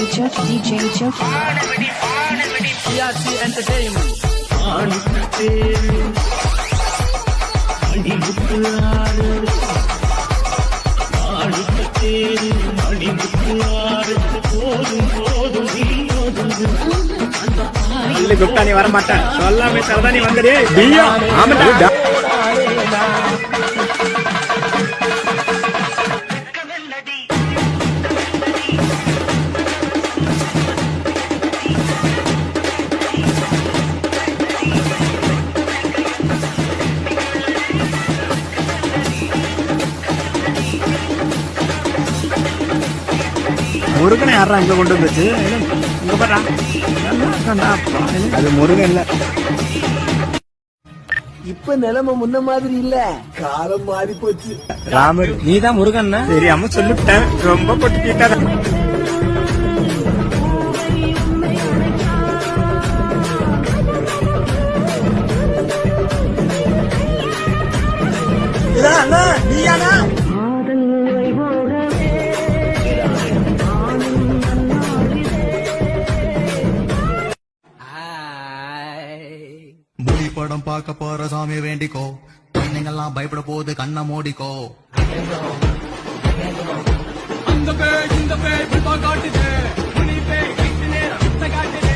DJ Joki. CRC Entertainment. Gupta நீ வர மாட்டேன் சொல்லாமே தரதா நீ வந்துடு முருகனை யாரா இங்க கொண்டு வந்துச்சு இங்க பாரா அது முருகன் இல்ல. இப்ப நிலைமை முன்ன மாதிரி இல்ல, காலம் மாறி போச்சு. ராமர் நீதான் முருகன் தெரியாம சொல்லிட்டேன், ரொம்ப பொட்டுக்கிட்ட. நீயானா புலி படம் பார்க்க போற சாமி வேண்டிக்கோ, குழந்தைங்கெல்லாம் பயப்பட போது கண்ணை மூடிக்கோ. அந்த பேய் இந்த பேய் புல்பா காட்டுது, புலி பேய் கிட்டு நேரம் சுத்த காட்டுது.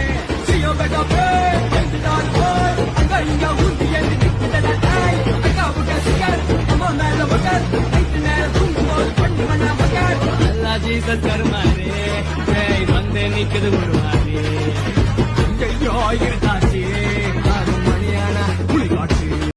சியோ பெட்டா பேய் எந்துதான் போய் அங்க இங்க ஊட்டி என்று நிக்குதடா தாய். அக்கா புக்க சிக்கர் அம்மா மேல பக்கர் கிட்டு நேரம் தூங்கும் போது பண்ணி மண்ணா பக்கர். அல்லா ஜீசஸ் கருமாரே பேய் வந்து நிக்குது.